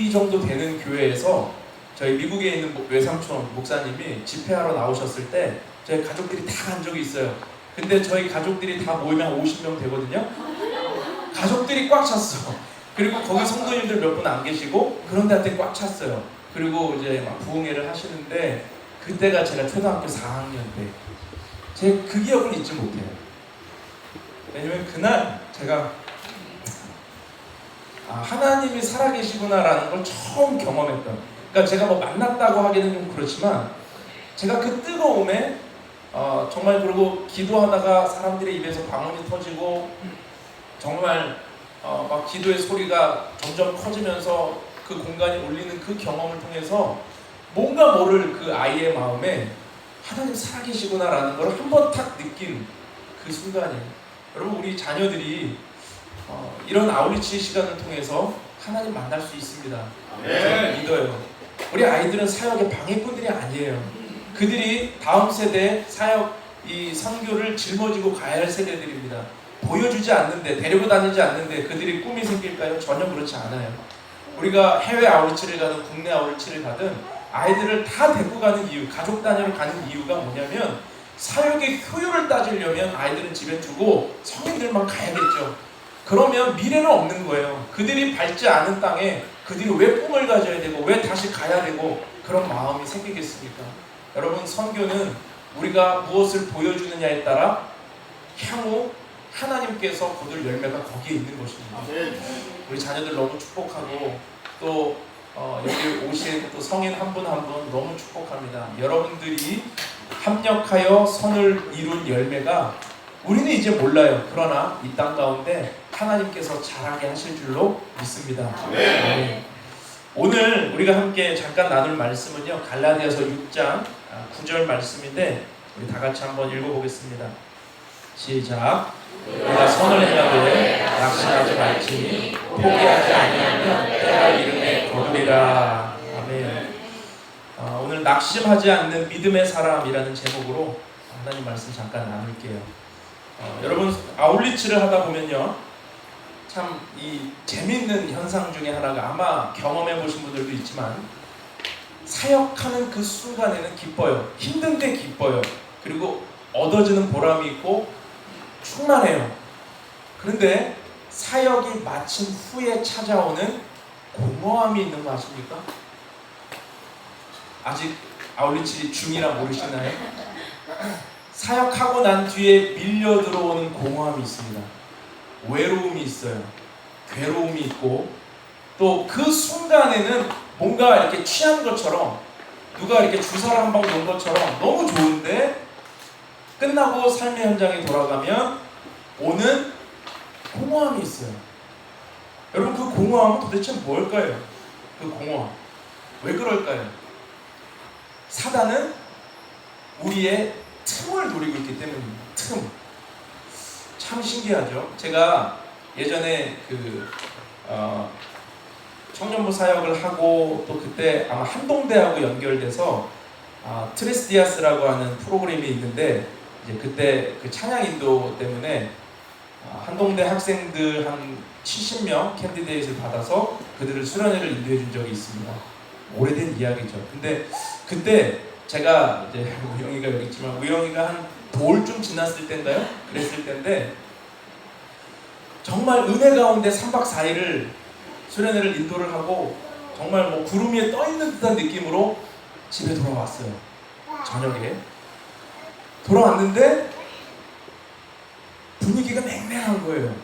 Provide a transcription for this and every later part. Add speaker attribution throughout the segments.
Speaker 1: 2 정도 되는 교회에서 저희 미국에 있는 외삼촌 목사님이 집회하러 나오셨을 때 저희 가족들이 다 간 적이 있어요. 근데 저희 가족들이 다 모이면 50명 되거든요. 가족들이 꽉 찼어. 그리고 거기 성도님들 몇 분 안 계시고 그런 데한테 꽉 찼어요. 그리고 이제 막 부흥회를 하시는데 그때가 제가 초등학교 4학년 때 제 그 기억을 잊지 못해요. 왜냐면 그날 제가 하나님이 살아계시구나라는 걸 처음 경험했던, 그러니까 제가 뭐 만났다고 하기는 좀 그렇지만 제가 그 뜨거움에 정말, 그리고 기도하다가 사람들의 입에서 방언이 터지고 정말 막 기도의 소리가 점점 커지면서 그 공간이 울리는 그 경험을 통해서 뭔가 모를 그 아이의 마음에 하나님 살아계시구나라는 걸 한 번 탁 느낀 그 순간이에요. 여러분, 우리 자녀들이 이런 아울리치 시간을 통해서 하나님 만날 수 있습니다. 저는 믿어요. 우리 아이들은 사역의 방해꾼들이 아니에요. 그들이 다음 세대 사역, 이 선교를 짊어지고 가야 할 세대들입니다. 보여주지 않는데, 데리고 다니지 않는데 그들이 꿈이 생길까요? 전혀 그렇지 않아요. 우리가 해외 아울리치를 가든 국내 아울리치를 가든 아이들을 다 데리고 가는 이유, 가족 단위로 가는 이유가 뭐냐면 사역의 효율을 따지려면 아이들은 집에 두고 성인들만 가야겠죠. 그러면 미래는 없는 거예요. 그들이 밟지 않은 땅에 그들이 왜 꿈을 가져야 되고 왜 다시 가야 되고 그런 마음이 생기겠습니까? 여러분, 선교는 우리가 무엇을 보여주느냐에 따라 향후 하나님께서 거둘 열매가 거기에 있는 것입니다. 우리 자녀들 너무 축복하고 또 여기 오신 또 성인 한 분 한 분 너무 축복합니다. 여러분들이 합력하여 선을 이룬 열매가 우리는 이제 몰라요. 그러나 이 땅 가운데 하나님께서 자라게 하실 줄로 믿습니다. 네. 오늘 우리가 함께 잠깐 나눌 말씀은요, 갈라디아서 6장 9절 말씀인데 우리 다 같이 한번 읽어보겠습니다. 시작. 우리가 선을 행하되 낙심하지 말지니 포기하지 아니하면 때가 이르매 거두리라. 아멘. 오늘 낙심하지 않는 믿음의 사람이라는 제목으로 하나님 말씀 잠깐 나눌게요. 여러분, 아울리치를 하다 보면요, 참 이 재밌는 현상 중에 하나가, 아마 경험해 보신 분들도 있지만 사역하는 그 순간에는 기뻐요. 힘든데 기뻐요. 그리고 얻어지는 보람이 있고 충만해요. 그런데 사역이 마친 후에 찾아오는 공허함이 있는 거 아십니까? 아직 아울리치 중이라 모르시나요? 사역하고 난 뒤에 밀려 들어오는 공허함이 있습니다. 외로움이 있어요. 괴로움이 있고, 또 그 순간에는 뭔가 이렇게 취한 것처럼, 누가 이렇게 주사를 한 방 놓은 것처럼 너무 좋은데 끝나고 삶의 현장에 돌아가면 오는 공허함이 있어요. 여러분, 그 공허함은 도대체 뭘까요? 그 공허함 왜 그럴까요? 사단은 우리의 틈을 노리고 있기 때문입니다. 틈. 참 신기하죠. 제가 예전에 청년부 사역을 하고 또 그때 아마 한동대하고 연결돼서 트레스디아스라고 하는 프로그램이 있는데, 이제 그때 그 찬양 인도 때문에 한동대 학생들 한 70명 캔디데이트를 받아서 그들을 수련회를 인도해 준 적이 있습니다. 오래된 이야기죠. 근데 그때 제가 이제 우영이가 여기 있지만 우영이가 한 돌쯤 지났을 때인가요? 그랬을 때인데 정말 은혜 가운데 3박 4일을 수련회를 인도를 하고 정말 뭐 구름 위에 떠 있는 듯한 느낌으로 집에 돌아왔어요. 저녁에 돌아왔는데 분위기가 맹맹한 거예요.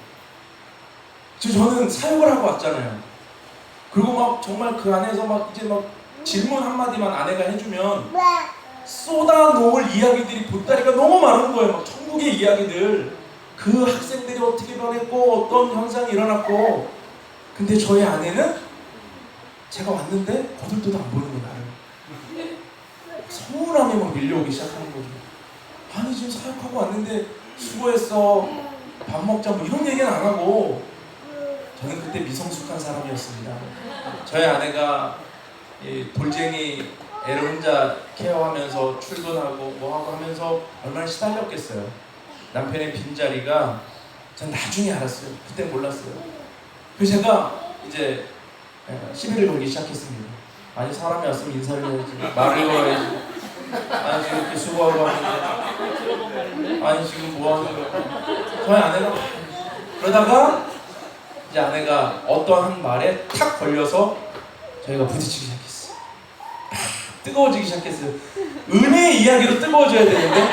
Speaker 1: 저는 사역을 하고 왔잖아요. 그리고 막 정말 그 안에서 막 이제 막 질문 한마디만 아내가 해주면 쏟아놓을 이야기들이 보따리가 너무 많은 거예요. 막 천국의 이야기들, 그 학생들이 어떻게 변했고 어떤 현상이 일어났고. 근데 저희 아내는 제가 왔는데 거들떠도 안 보이는 거예요. 나를 서운함이 막 밀려오기 시작하는 거죠. 아니, 지금 사역하고 왔는데 수고했어, 밥 먹자, 뭐 이런 얘기는 안 하고. 저는 그때 미성숙한 사람이었습니다. 저희 아내가 이 돌쟁이 애를 혼자 케어하면서 출근하고 뭐하고 하면서 얼마나 시달렸겠어요. 남편의 빈자리가 전 나중에 알았어요. 그때 몰랐어요. 그래서 제가 이제 시비를 걸기 시작했습니다. 아니 사람이 왔으면 인사를 해야지, 말을 걸어야지. 아니 지금 이렇게 수고하고 하는데, 아니 지금 뭐 하는 거야? 저희 아내가 그러다가 이제 아내가 어떠한 말에 탁 걸려서 저희가 부딪히기 시작했어요. 뜨거워지기 시작했어요. 은혜의 이야기로 뜨거워져야 되는데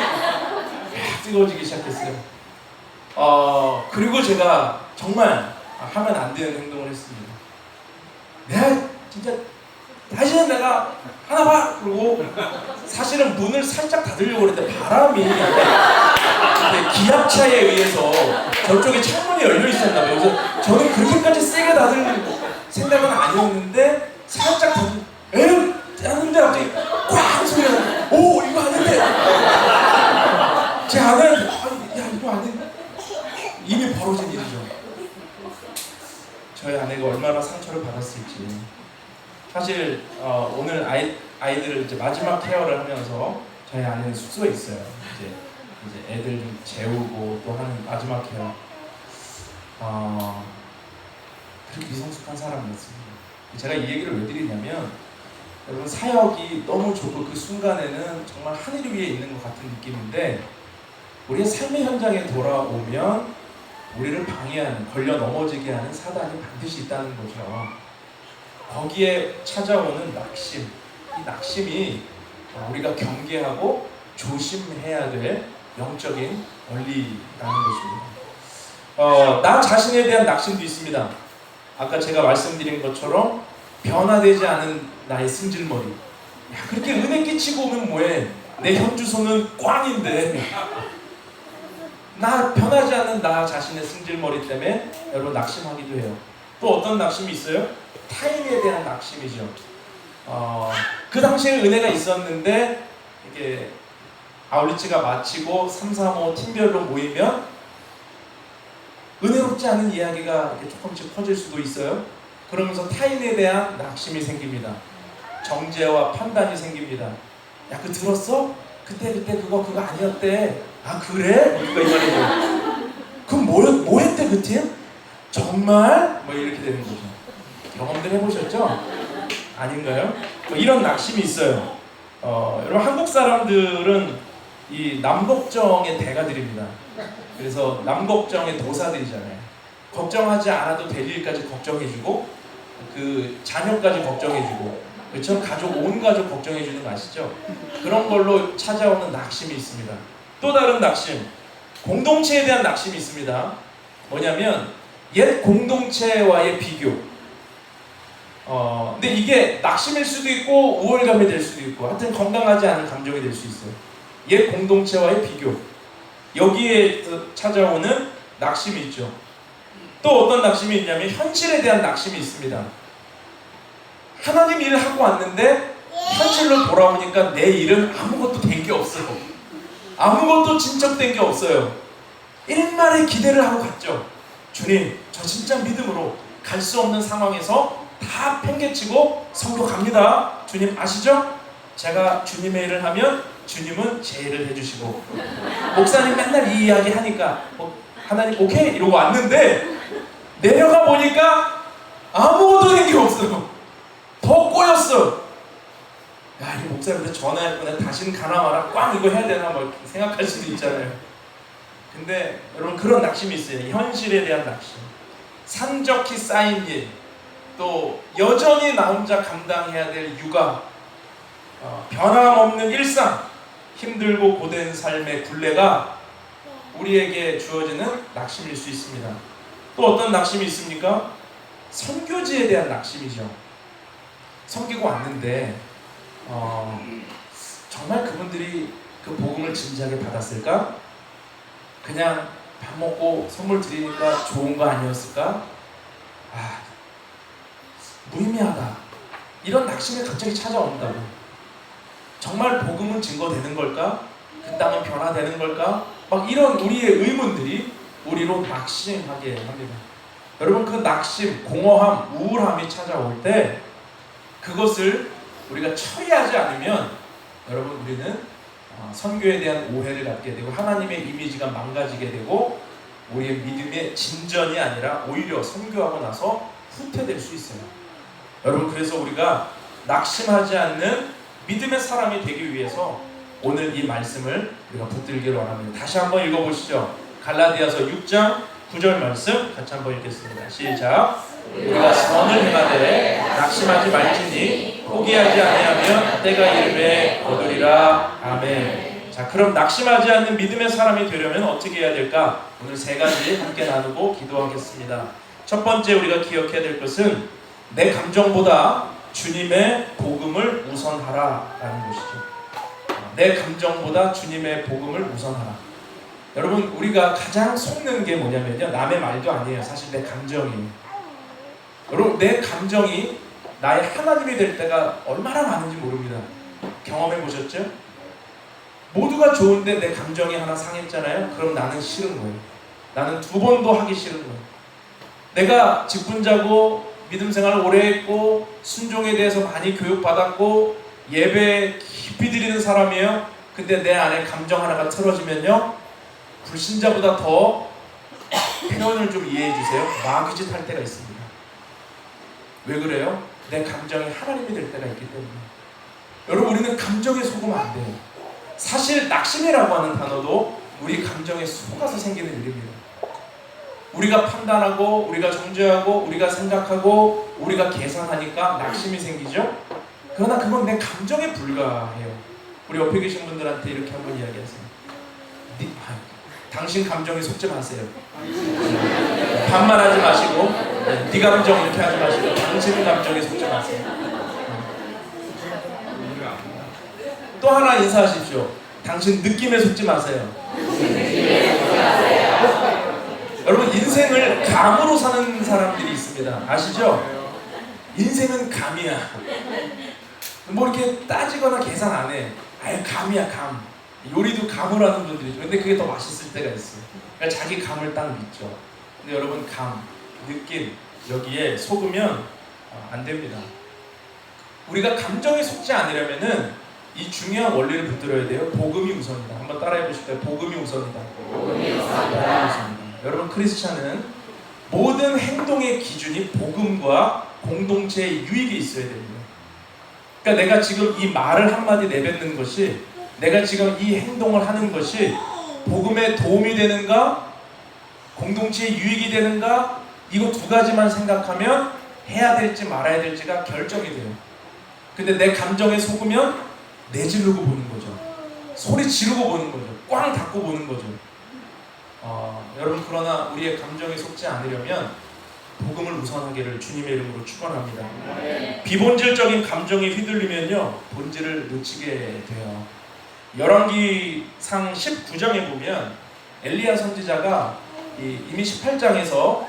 Speaker 1: 뜨거워지기 시작했어요. 그리고 제가 정말 하면 안 되는 행동을 했습니다. 내가 진짜 다시는 내가 하나 봐! 그러고 사실은 문을 살짝 닫으려고 그랬는데 바람이 기압차에 의해서 저쪽에 창문이 열려 있었나 봐요. 그래서 저는 그렇게까지 세게 닫을 생각은 아니었는데 살짝 닫으면 하는데 갑자기 꽝 소리가 나요. 오 이거 아닌데! 제 아내한테 야 이거 아닌데? 이미 벌어진 일이죠. 저희 아내가 얼마나 상처를 받았을지. 사실 오늘 아이들을 이제 마지막 케어를 하면서 저희 아내는 숙소에 있어요. 이제 애들 좀 재우고 또 하는 마지막 케어. 그렇게 미성숙한 사람이었습니다. 제가 이 얘기를 왜 드리냐면 여러분 사역이 너무 좋고 그 순간에는 정말 하늘 위에 있는 것 같은 느낌인데 우리의 삶의 현장에 돌아오면 우리를 방해하는, 걸려 넘어지게 하는 사단이 반드시 있다는 거죠. 거기에 찾아오는 낙심, 이 낙심이 우리가 경계하고 조심해야 될 영적인 원리라는 것입니다. 나 자신에 대한 낙심도 있습니다. 아까 제가 말씀드린 것처럼 변화되지 않은 나의 승질머리. 야, 그렇게 은혜 끼치고 오면 뭐해? 내 현주소는 꽝인데. 나 변하지 않는 나 자신의 승질머리 때문에 여러분 낙심하기도 해요. 또 어떤 낙심이 있어요? 타인에 대한 낙심이죠. 그 당시에 은혜가 있었는데 이게 아울리치가 마치고 3, 4, 5 팀별로 모이면 은혜롭지 않은 이야기가 이렇게 조금씩 퍼질 수도 있어요. 그러면서 타인에 대한 낙심이 생깁니다. 정죄와 판단이 생깁니다. 야, 그거 들었어? 그때 그거 아니었대. 아 그래? 누가 이 말이죠. 그럼 뭐 했대 그 팀? 정말? 뭐 이렇게 되는 거죠. 경험들 해보셨죠? 아닌가요? 뭐 이런 낙심이 있어요. 여러분 한국 사람들은 이 남걱정의 대가들입니다. 그래서 남걱정의 도사들이잖아요. 걱정하지 않아도 될 일까지 걱정해주고 그 자녀까지 걱정해주고 그렇죠? 가족 온 가족 걱정해주는 거 아시죠? 그런 걸로 찾아오는 낙심이 있습니다. 또 다른 낙심, 공동체에 대한 낙심이 있습니다. 뭐냐면 옛 공동체와의 비교. 근데 이게 낙심일 수도 있고 우월감이 될 수도 있고 하여튼 건강하지 않은 감정이 될 수 있어요. 옛 공동체와의 비교. 여기에 찾아오는 낙심이 있죠. 또 어떤 낙심이 있냐면 현실에 대한 낙심이 있습니다. 하나님 일을 하고 왔는데 현실로 돌아오니까 내 일은 아무것도 된 게 없어요. 아무것도 진척된 게 없어요. 일말의 기대를 하고 갔죠. 주님, 저 진짜 믿음으로 갈 수 없는 상황에서 다 팽개치고 선교 갑니다. 주님 아시죠? 제가 주님의 일을 하면 주님은 제 일을 해주시고 목사님 맨날 이 이야기 하니까 하나님 오케이 이러고 왔는데 내려가 보니까 아무것도 된 게 없어요. 더 꼬였어. 야, 이 목사님한테 전화할 거네. 다시는 가나 마라. 꽝 이거 해야 되나 뭐 생각할 수도 있잖아요. 근데 여러분 그런 낙심이 있어요. 현실에 대한 낙심. 산적히 쌓인 일. 또 여전히 나 혼자 감당해야 될 육아. 변함없는 일상. 힘들고 고된 삶의 굴레가 우리에게 주어지는 낙심일 수 있습니다. 또 어떤 낙심이 있습니까? 선교지에 대한 낙심이죠. 섬기고 왔는데 정말 그분들이 그 복음을 진지하게 받았을까? 그냥 밥 먹고 선물 드리니까 좋은 거 아니었을까? 무의미하다. 이런 낙심이 갑자기 찾아온다고. 정말 복음은 증거되는 걸까? 그 땅은 변화되는 걸까? 막 이런 우리의 의문들이 우리로 낙심하게 합니다. 여러분 그 낙심, 공허함, 우울함이 찾아올 때 그것을 우리가 처리하지 않으면 여러분 우리는 선교에 대한 오해를 갖게 되고 하나님의 이미지가 망가지게 되고 우리의 믿음의 진전이 아니라 오히려 선교하고 나서 후퇴될 수 있어요. 여러분, 그래서 우리가 낙심하지 않는 믿음의 사람이 되기 위해서 오늘 이 말씀을 우리가 붙들기를 원합니다. 다시 한번 읽어보시죠. 갈라디아서 6장 9절 말씀 같이 한번 읽겠습니다. 시작. 우리가 선을 행하되 낙심하지 말지니 포기하지 아니하면 때가 이르매 거두리라. 아멘. 자, 그럼 낙심하지 않는 믿음의 사람이 되려면 어떻게 해야 될까? 오늘 세 가지 함께 나누고 기도하겠습니다. 첫 번째 우리가 기억해야 될 것은 내 감정보다 주님의 복음을 우선하라 라는 것이죠. 내 감정보다 주님의 복음을 우선하라. 여러분, 우리가 가장 속는 게 뭐냐면요, 남의 말도 아니에요. 사실 내 감정이에요. 여러분, 내 감정이 나의 하나님이 될 때가 얼마나 많은지 모릅니다. 경험해 보셨죠? 모두가 좋은데 내 감정이 하나 상했잖아요. 그럼 나는 싫은 거예요. 나는 두 번도 하기 싫은 거예요. 내가 직분자고 믿음 생활을 오래 했고 순종에 대해서 많이 교육받았고 예배 깊이 드리는 사람이에요. 근데 내 안에 감정 하나가 틀어지면요, 불신자보다 더, 표현을 좀 이해해 주세요, 마귀짓 할 때가 있습니다. 왜 그래요? 내 감정이 하나님이 될 때가 있기 때문에. 여러분, 우리는 감정에 속으면 안 돼요. 사실 낙심이라고 하는 단어도 우리 감정에 속아서 생기는 일입니다. 우리가 판단하고 우리가 정죄하고 우리가 생각하고 우리가 계산하니까 낙심이 생기죠. 그러나 그건 내 감정에 불과해요. 우리 옆에 계신 분들한테 이렇게 한번 이야기하세요. 당신 감정에 속지 마세요. 반말하지 마시고, 네 감정 이렇게 하지 마시고, 당신 감정에 속지 마세요. 또 하나 인사하십시오. 당신 느낌에 속지 마세요. 여러분, 인생을 감으로 사는 사람들이 있습니다. 아시죠? 인생은 감이야. 뭐 이렇게 따지거나 계산 안 해. 아예 감이야, 감. 요리도 감으로 하는 분들이죠. 근데 그게 더 맛있을 때가 있어요. 그러니까 자기 감을 딱 믿죠. 근데 여러분, 감, 느낌, 여기에 속으면 안 됩니다. 우리가 감정에 속지 않으려면은 이 중요한 원리를 붙들어야 돼요. 복음이 우선이다. 한번 따라해 보실까요? 복음이 우선이다. 복음이 우선이다. 여러분, 크리스찬은 모든 행동의 기준이 복음과 공동체의 유익이 있어야 됩니다. 그러니까 내가 지금 이 말을 한마디 내뱉는 것이, 내가 지금 이 행동을 하는 것이 복음에 도움이 되는가, 공동체의 유익이 되는가, 이거 두 가지만 생각하면 해야 될지 말아야 될지가 결정이 돼요. 근데 내 감정에 속으면 내지르고 보는 거죠. 소리 지르고 보는 거죠. 꽝 닫고 보는 거죠. 여러분, 그러나 우리의 감정에 속지 않으려면 복음을 우선하기를 주님의 이름으로 축원합니다. 비본질적인 감정이 휘둘리면요, 본질을 놓치게 돼요. 열왕기상 19장에 보면 엘리야 선지자가 이미 18장에서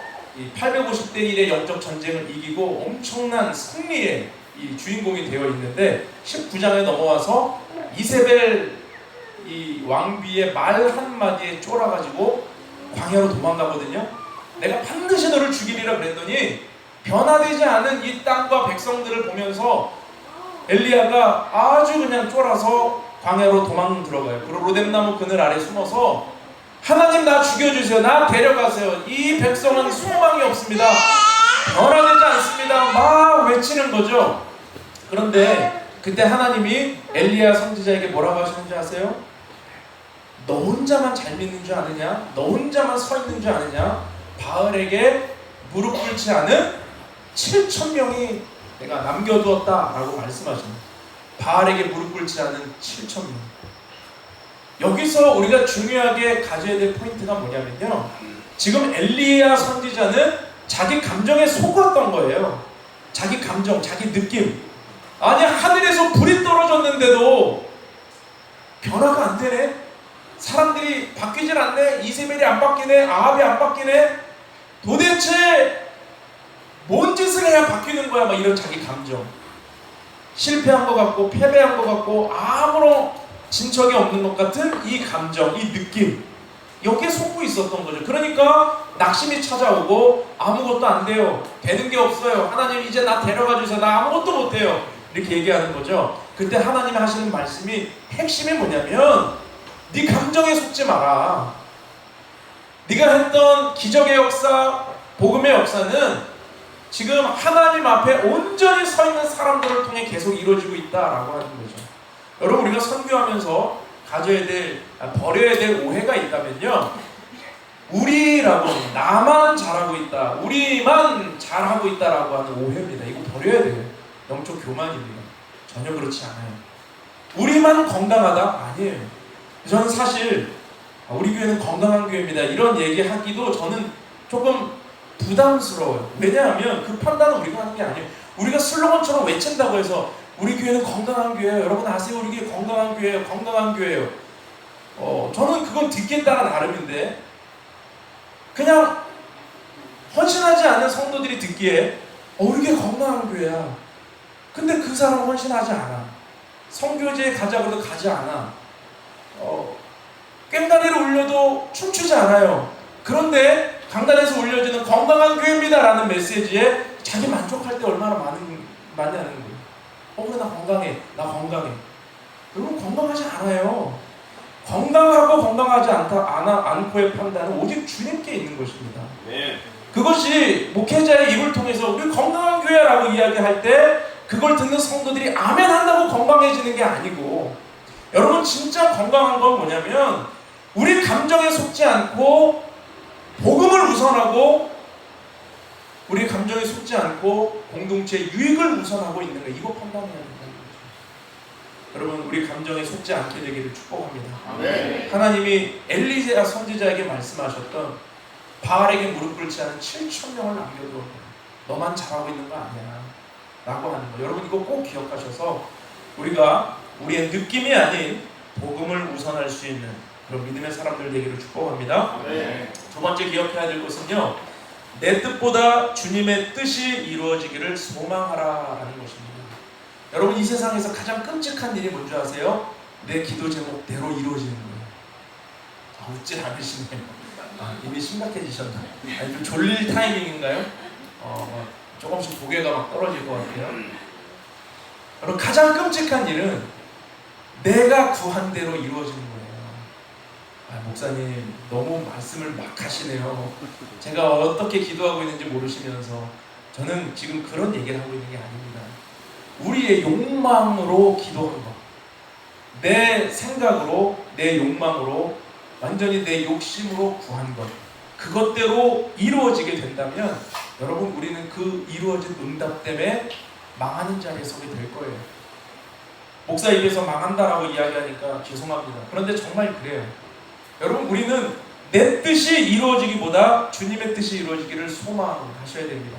Speaker 1: 850대 1의 영적 전쟁을 이기고 엄청난 승리의 이 주인공이 되어 있는데, 19장에 넘어와서 이세벨 이 왕비의 말 한마디에 쫄아가지고 광야로 도망가거든요. 내가 반드시 너를 죽이리라 그랬더니 변화되지 않은 이 땅과 백성들을 보면서 엘리야가 아주 그냥 쫄아서 광야로 도망 들어가요. 그리고 로뎀나무 그늘 아래 숨어서 하나님, 나 죽여주세요. 나 데려가세요. 이 백성은 소망이 없습니다. 변화되지 않습니다. 막 외치는 거죠. 그런데 그때 하나님이 엘리야 선지자에게 뭐라고 하시는지 아세요? 너 혼자만 잘 믿는 줄 아느냐? 너 혼자만 서 있는 줄 아느냐? 바알에게 무릎 꿇지 않은 7,000명이 내가 남겨두었다 라고 말씀하십니다. 바알에게 무릎 꿇지 않은 7,000명. 여기서 우리가 중요하게 가져야 될 포인트가 뭐냐면요, 지금 엘리야 선지자는 자기 감정에 속았던 거예요. 자기 감정, 자기 느낌. 아니, 하늘에서 불이 떨어졌는데도 변화가 안 되네? 사람들이 바뀌질 않네? 이세벨이 안 바뀌네? 아합이 안 바뀌네? 도대체 뭔 짓을 해야 바뀌는 거야? 막 이런 자기 감정. 실패한 것 같고 패배한 것 같고 아무런 진척이 없는 것 같은 이 감정, 이 느낌, 여기에 속고 있었던 거죠. 그러니까 낙심이 찾아오고 아무것도 안 돼요. 되는 게 없어요. 하나님, 이제 나 데려가 주세요. 나 아무것도 못해요. 이렇게 얘기하는 거죠. 그때 하나님이 하시는 말씀이, 핵심이 뭐냐면 네 감정에 속지 마라. 네가 했던 기적의 역사, 복음의 역사는 지금 하나님 앞에 온전히 서 있는 사람들을 통해 계속 이루어지고 있다라고 하는 거죠. 여러분, 우리가 선교하면서 버려야 될 오해가 있다면요, 우리라고, 나만 잘하고 있다, 우리만 잘하고 있다라고 하는 오해입니다. 이거 버려야 돼요. 영적 교만입니다. 전혀 그렇지 않아요. 우리만 건강하다? 아니에요. 저는 사실 우리 교회는 건강한 교회입니다, 이런 얘기하기도 저는 조금 부담스러워요. 왜냐하면 그 판단은 우리가 하는 게 아니에요. 우리가 슬로건처럼 외친다고 해서 우리 교회는 건강한 교회예요, 여러분 아세요? 우리 교회 건강한 교회예요, 건강한 교회예요. 저는 그건 듣기에 따라 나름인데, 그냥 헌신하지 않는 성도들이 듣기에 우리 교회 건강한 교회야, 근데 그 사람은 헌신하지 않아, 성교제에 가자고 해도 가지 않아, 꽹과리를 울려도 춤추지 않아요. 그런데 강단에서 울려지는 건강한 교회입니다 라는 메시지에 자기 만족할 때 얼마나 많냐는 거예요. 그래, 나 건강해, 나 건강해. 여러분, 건강하지 않아요. 건강하고 건강하지 않고의 판단은 오직 주님께 있는 것입니다. 네. 그것이 목회자의 입을 통해서 우리 건강한 교회라고 이야기할 때 그걸 듣는 성도들이 아멘 한다고 건강해지는 게 아니고, 여러분, 진짜 건강한 건 뭐냐면 우리 감정에 속지 않고 복음을 우선하고, 우리 감정에 속지 않고 공동체의 유익을 우선하고 있는 거, 이거 판단해야 된다는 거죠. 여러분, 우리 감정에 속지 않게 되기를 축복합니다. 아멘. 하나님이 엘리야 선지자에게 말씀하셨던 바알에게 무릎 꿇지 않은 7,000명을 남겨도 너만 잘하고 있는 거 아니야 라고 하는 거, 여러분 이거 꼭 기억하셔서 우리가 우리의 느낌이 아닌 복음을 우선할 수 있는 그런 믿음의 사람들 되기를 축복합니다. 네. 두 번째 기억해야 될 것은요, 내 뜻보다 주님의 뜻이 이루어지기를 소망하라라는 것입니다. 여러분, 이 세상에서 가장 끔찍한 일이 뭔지 아세요? 내 기도 제목대로 이루어지는 거예요. 웃질 않으시네요. 이미 심각해지셨나? 아니, 좀 졸릴 타이밍인가요? 조금씩 고개가 막 떨어질 것 같아요. 여러분, 가장 끔찍한 일은 내가 구한 대로 이루어지는 거예요. 목사님 너무 말씀을 막 하시네요. 제가 어떻게 기도하고 있는지 모르시면서. 저는 지금 그런 얘기를 하고 있는 게 아닙니다. 우리의 욕망으로 기도한 것, 내 생각으로, 내 욕망으로, 완전히 내 욕심으로 구한 것, 그것대로 이루어지게 된다면 여러분, 우리는 그 이루어진 응답 때문에 망하는 자리에 서게 될 거예요. 목사 입에서 망한다라고 이야기하니까 죄송합니다. 그런데 정말 그래요. 여러분, 우리는 내 뜻이 이루어지기보다 주님의 뜻이 이루어지기를 소망하셔야 됩니다.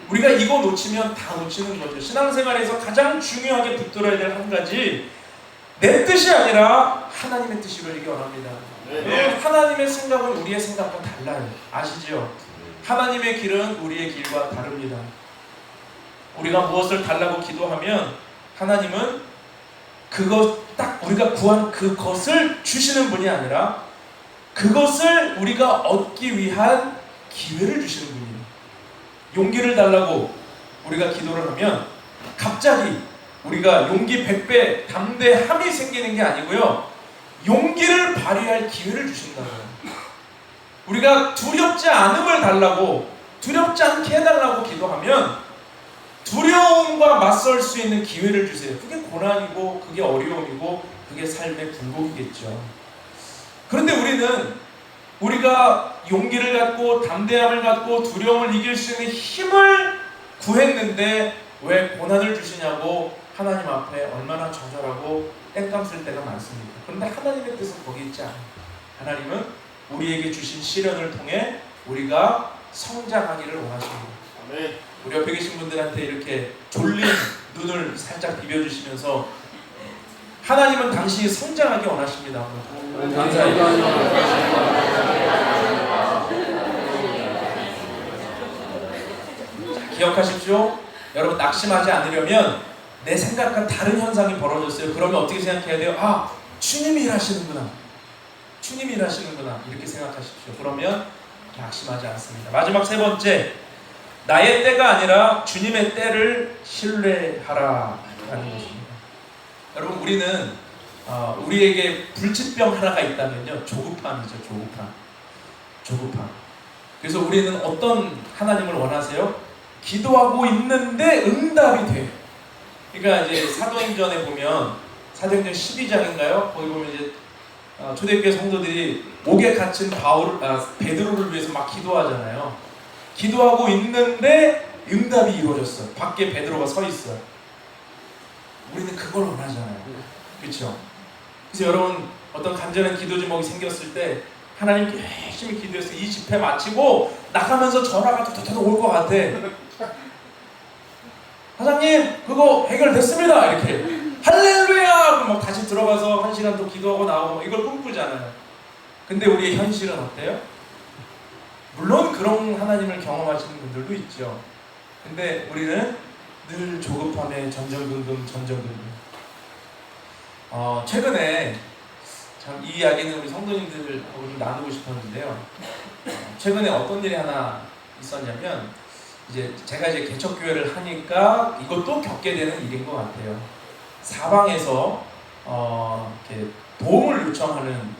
Speaker 1: 우리가 이거 놓치면 다 놓치는 거죠. 신앙생활에서 가장 중요하게 붙들어야 될 한 가지, 내 뜻이 아니라 하나님의 뜻이 이루어지기 원합니다. 네. 하나님의 생각은 우리의 생각과 달라요. 아시죠? 하나님의 길은 우리의 길과 다릅니다. 우리가 무엇을 달라고 기도하면 하나님은 딱 우리가 구한 그것을 주시는 분이 아니라 그것을 우리가 얻기 위한 기회를 주시는 분이에요. 용기를 달라고 우리가 기도를 하면 갑자기 우리가 용기 100배 담대함이 생기는 게 아니고요, 용기를 발휘할 기회를 주신다고요. 우리가 두렵지 않음을 달라고, 두렵지 않게 해달라고 기도하면 두려움과 맞설 수 있는 기회를 주세요. 그게 고난이고, 그게 어려움이고, 그게 삶의 굴곡이겠죠. 그런데 우리가 용기를 갖고 담대함을 갖고 두려움을 이길 수 있는 힘을 구했는데 왜 고난을 주시냐고 하나님 앞에 얼마나 좌절하고 땡깡 쓸 때가 많습니다. 그런데 하나님의 뜻은 거기 있지 않아요. 하나님은 우리에게 주신 시련을 통해 우리가 성장하기를 원하십니다. 아멘. 우리 옆에 계신 분들한테 이렇게 졸린 눈을 살짝 비벼주시면서 하나님은 당신이 성장하기 원하십니다. 기억하십시오. 여러분, 낙심하지 않으려면 내 생각과 다른 현상이 벌어졌어요. 그러면 어떻게 생각해야 돼요? 주님이 일하시는구나. 주님이 일하시는구나. 이렇게 생각하십시오. 그러면 낙심하지 않습니다. 마지막 세 번째, 나의 때가 아니라 주님의 때를 신뢰하라라는 것입니다. 여러분, 우리는 우리에게 불치병 하나가 있다면요, 조급함이죠. 조급함. 그래서 우리는 어떤 하나님을 원하세요? 기도하고 있는데 응답이 돼. 그러니까 이제 사도행전에 보면 사도행전 12장인가요? 거기 보면 이제 초대교회 성도들이 옥에 갇힌 베드로를 위해서 막 기도하잖아요. 기도하고 있는데 응답이 이루어졌어요. 밖에 베드로가 서 있어요. 우리는 그걸 원하잖아요. 그렇죠? 그래서 여러분 어떤 간절한 기도 제목이 생겼을 때 하나님께 열심히 기도해서 이 집회 마치고 나가면서 전화가 톡톡톡 올 것 같아. 사장님 그거 해결됐습니다 이렇게 할렐루야 막 다시 들어가서 1시간 또 기도하고 나오고 이걸 꿈꾸잖아요. 근데 우리의 현실은 어때요? 물론 그런 하나님을 경험하시는 분들도 있죠. 근데 우리는 늘 조급함에 전전긍긍. 최근에 참 이 이야기는 우리 성도님들하고 좀 나누고 싶었는데요. 최근에 어떤 일이 하나 있었냐면 이제 제가 이제 개척교회를 하니까 이것도 겪게 되는 일인 것 같아요. 사방에서 이렇게 도움을 요청하는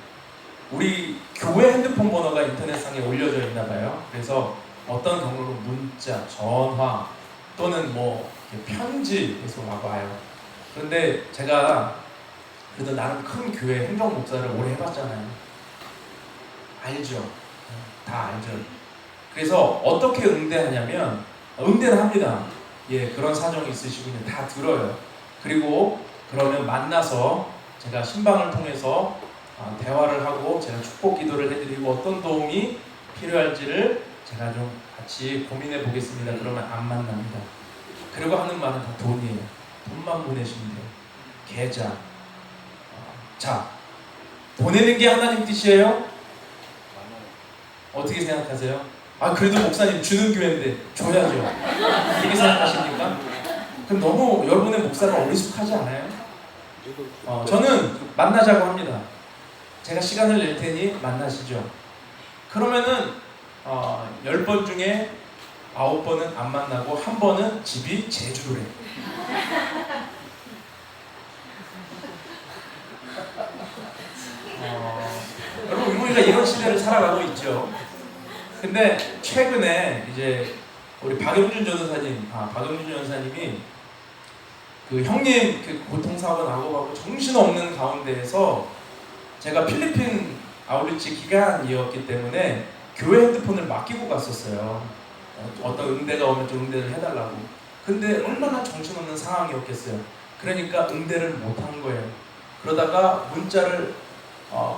Speaker 1: 우리 교회 핸드폰 번호가 인터넷상에 올려져 있나 봐요. 그래서 어떤 경우로 문자, 전화 또는 뭐 편지 계속 와요. 그런데 제가 그래도 나름 큰 교회 행정 목사를 오래 해봤잖아요. 알죠? 다 알죠. 그래서 어떻게 응대하냐면 응대를 합니다. 예, 그런 사정이 있으시군요. 다 들어요. 그리고 그러면 만나서 제가 신방을 통해서 대화를 하고 제가 축복 기도를 해드리고 어떤 도움이 필요할지를 제가 좀 같이 고민해 보겠습니다. 그러면 안 만납니다. 그리고 하는 말은 다 돈이에요. 돈만 보내시면 돼요. 계좌. 자, 보내는 게 하나님 뜻이에요? 어떻게 생각하세요? 그래도 목사님 주는 교회인데 줘야죠. 이렇게 생각하십니까? 그럼 너무 여러분의 목사가 어리숙하지 않아요? 저는 만나자고 합니다. 제가 시간을 낼 테니 만나시죠. 그러면은 10번 중에 9번은 안 만나고 한 번은 집이 제주도래. 여러분 우리가 이런 시대를 살아가고 있죠. 근데 최근에 이제 우리 박영준 전사님이 그 형님 그 고통사고 나고 정신없는 가운데에서 제가 필리핀 아웃리치 기간이었기 때문에 교회 핸드폰을 맡기고 갔었어요. 어떤 응대가 오면 좀 응대를 해달라고. 근데 얼마나 정신없는 상황이었겠어요. 그러니까 응대를 못한 거예요. 그러다가 문자를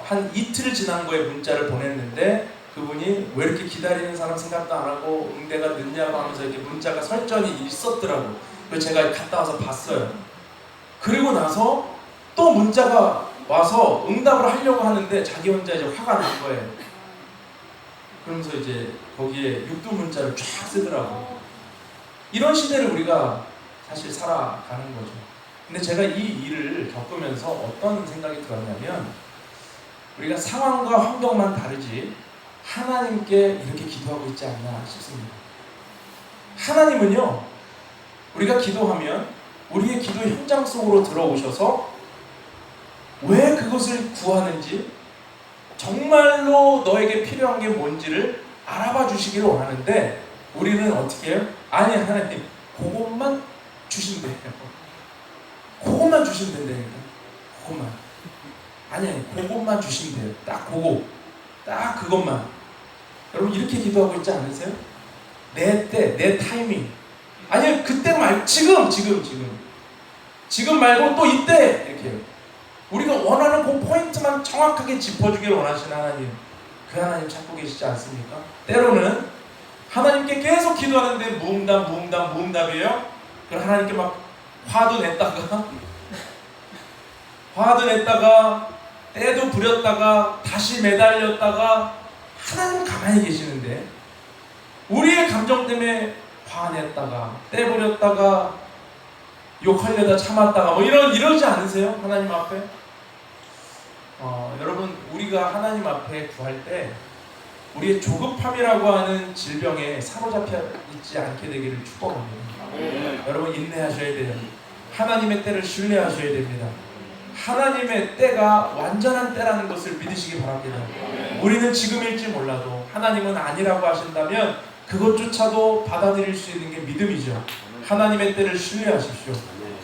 Speaker 1: 한 이틀 지난 거에 문자를 보냈는데 그분이 왜 이렇게 기다리는 사람 생각도 안 하고 응대가 늦냐고 하면서 이렇게 문자가 설전이 있었더라고. 그래서 제가 갔다 와서 봤어요. 그리고 나서 또 문자가 와서 응답을 하려고 하는데 자기 혼자 이제 화가 난 거예요. 그러면서 이제 거기에 육두 문자를 쫙 쓰더라고. 이런 시대를 우리가 사실 살아가는 거죠. 근데 제가 이 일을 겪으면서 어떤 생각이 들었냐면 우리가 상황과 환경만 다르지 하나님께 이렇게 기도하고 있지 않나 싶습니다. 하나님은요, 우리가 기도하면 우리의 기도 현장 속으로 들어오셔서 왜 그것을 구하는지 정말로 너에게 필요한 게 뭔지를 알아봐 주시기를 원하는데 우리는 어떻게 해요? 아니 하나님 그것만 주시면 돼요. 그것만 주시면 된다니까. 그것만. 아니 그것만 주시면 돼요. 딱 그거. 딱 그것만. 여러분 이렇게 기도하고 있지 않으세요? 내 때, 내 타이밍. 아니 그때 말고 지금 말고 또 이때 이렇게 우리가 원하는 그 포인트만 정확하게 짚어주기를 원하시는 하나님, 그 하나님 찾고 계시지 않습니까? 때로는 하나님께 계속 기도하는데 무응답이에요. 그럼 하나님께 막 화도 냈다가 때도 부렸다가 다시 매달렸다가 하나님 가만히 계시는데 우리의 감정 때문에 화냈다가 때 부렸다가 욕하려다 참았다가 뭐 이러지 않으세요? 하나님 앞에? 여러분 우리가 하나님 앞에 구할 때 우리의 조급함이라고 하는 질병에 사로잡혀 있지 않게 되기를 축복합니다. 여러분 인내하셔야 돼요. 하나님의 때를 신뢰하셔야 됩니다. 하나님의 때가 완전한 때라는 것을 믿으시기 바랍니다. 우리는 지금일지 몰라도 하나님은 아니라고 하신다면 그것조차도 받아들일 수 있는 게 믿음이죠. 하나님의 때를 신뢰하십시오.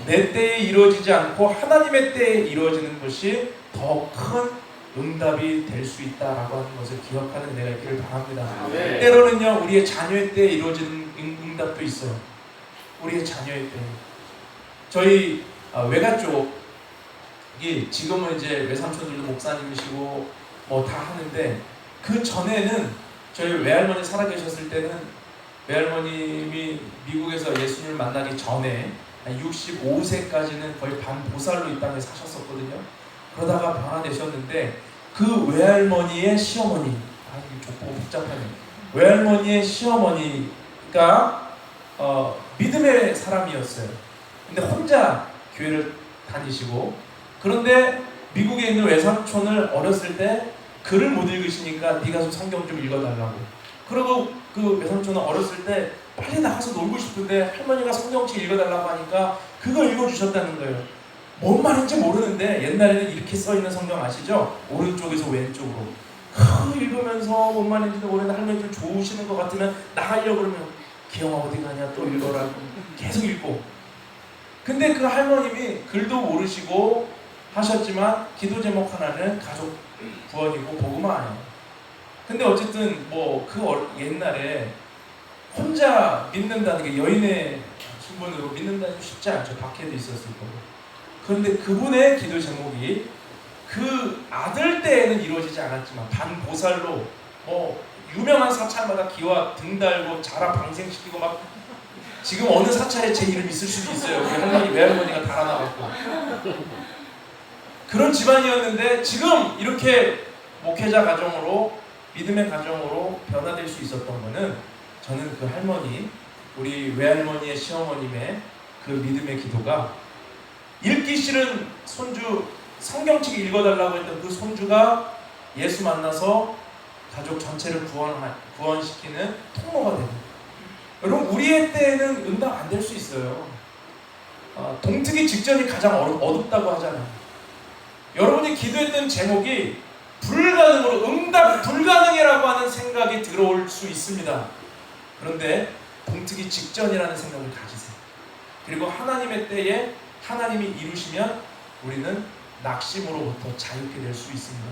Speaker 1: 내 때에 이루어지지 않고 하나님의 때에 이루어지는 것이 더 큰 응답이 될 수 있다라고 하는 것을 기억하는 은혜가 있기를 바랍니다. 때로는요, 우리의 자녀의 때에 이루어지는 응답도 있어요. 우리의 자녀의 때. 저희 외가 쪽이 지금은 이제 외삼촌들도 목사님이시고 뭐 다 하는데, 그 전에는 저희 외할머니 살아계셨을 때는 외할머님이 미국에서 예수님을 만나기 전에 65세까지는 거의 반보살로 이 땅에 사셨었거든요. 그러다가 변화되셨는데, 그 외할머니의 시어머니, 이게 족보가 복잡하네. 외할머니의 시어머니가 믿음의 사람이었어요. 근데 혼자 교회를 다니시고, 그런데 미국에 있는 외삼촌을 어렸을 때 글을 못 읽으시니까 네가 좀 성경 좀 읽어달라고. 그리고 그 외삼촌은 어렸을 때 빨리 나가서 놀고 싶은데 할머니가 성경책 읽어달라고 하니까 그거 읽어주셨다는 거예요. 뭔 말인지 모르는데, 옛날에는 이렇게 써있는 성경 아시죠? 오른쪽에서 왼쪽으로 읽으면서 뭔 말인지도 모르는데 할머니 좀 좋으시는 것 같으면 나가려고 그러면 기영아 어디 가냐 또 읽어라 계속 읽고. 근데 그 할머님이 글도 모르시고 하셨지만 기도 제목 하나는 가족 구원이고 복음화예요. 근데 어쨌든 뭐 그 옛날에 혼자 믿는다는 게 여인의 신분으로 믿는다는 게 쉽지 않죠. 밖에도 있었을 거고. 그런데 그분의 기도 제목이 그 아들 때에는 이루어지지 않았지만 반보살로 뭐 유명한 사찰마다 기와 등 달고 자라 방생시키고 막, 지금 어느 사찰에 제 이름 있을 수도 있어요. 우리 할머니 외할머니가 달아나갖고 그런 집안이었는데, 지금 이렇게 목회자 가정으로 믿음의 가정으로 변화될 수 있었던 거는, 저는 그 할머니, 우리 외할머니의 시어머님의 그 믿음의 기도가, 읽기 싫은 손주 성경책 읽어달라고 했던 그 손주가 예수 만나서 가족 전체를 구원시키는 통로가 됩니다. 여러분, 우리의 때에는 응답 안 될 수 있어요. 동트기 직전이 가장 어둡다고 하잖아요. 여러분이 기도했던 제목이 불가능으로, 응답 불가능이라고 하는 생각이 들어올 수 있습니다. 그런데 동트기 직전이라는 생각을 가지세요. 그리고 하나님의 때에 하나님이 이루시면 우리는 낙심으로부터 자유케 될 수 있습니다.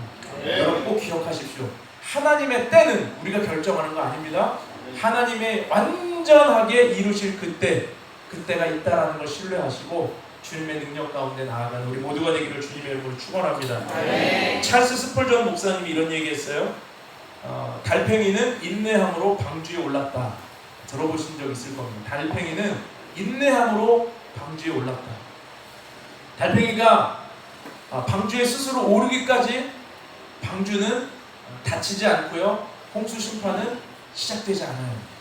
Speaker 1: 여러분 꼭 기억하십시오. 하나님의 때는 우리가 결정하는 거 아닙니다. 하나님의 완전하게 이루실 그때가 있다라는 걸 신뢰하시고 주님의 능력 가운데 나아가는 우리 모두가 되기를 주님의 이름으로 축원합니다. 찰스 스펄전 목사님이 이런 얘기했어요. 달팽이는 인내함으로 방주에 올랐다. 들어보신 적 있을 겁니다. 달팽이는 인내함으로 방주에 올랐다. 달팽이가 방주에 스스로 오르기까지 방주는 닫히지 않고요, 홍수 심판은 시작되지 않아요.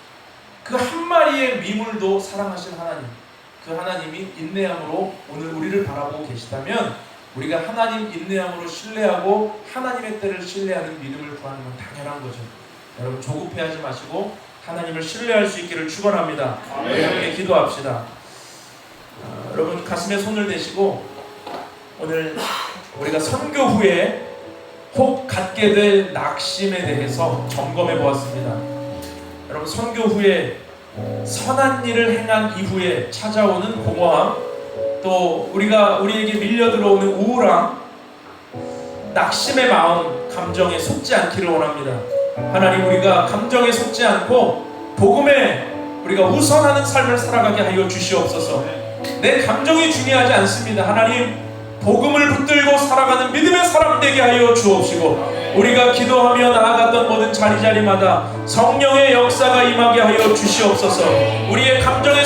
Speaker 1: 그 한 마리의 미물도 사랑하신 하나님, 그 하나님이 인내함으로 오늘 우리를 바라보고 계시다면, 우리가 하나님 인내함으로 신뢰하고 하나님의 때를 신뢰하는 믿음을 구하는 건 당연한 거죠. 여러분 조급해하지 마시고 하나님을 신뢰할 수 있기를 축원합니다. 우리 함께 기도합시다. 여러분 가슴에 손을 대시고, 오늘 우리가 선교 후에 혹 갖게 될 낙심에 대해서 점검해 보았습니다. 여러분 선교 후에 선한 일을 행한 이후에 찾아오는 공허함, 또 우리에게 밀려 들어오는 우울함, 낙심의 마음, 감정에 속지 않기를 원합니다. 하나님, 우리가 감정에 속지 않고 복음에 우리가 우선하는 삶을 살아가게 하여 주시옵소서. 내 감정이 중요하지 않습니다. 하나님, 복음을 붙들고 살아가는 믿음의 사람 되게 하여 주옵시고, 우리가 기도하며 나아갔던 모든 자리자리마다 성령의 역사가 임하게 하여 주시옵소서. 우리의 감정에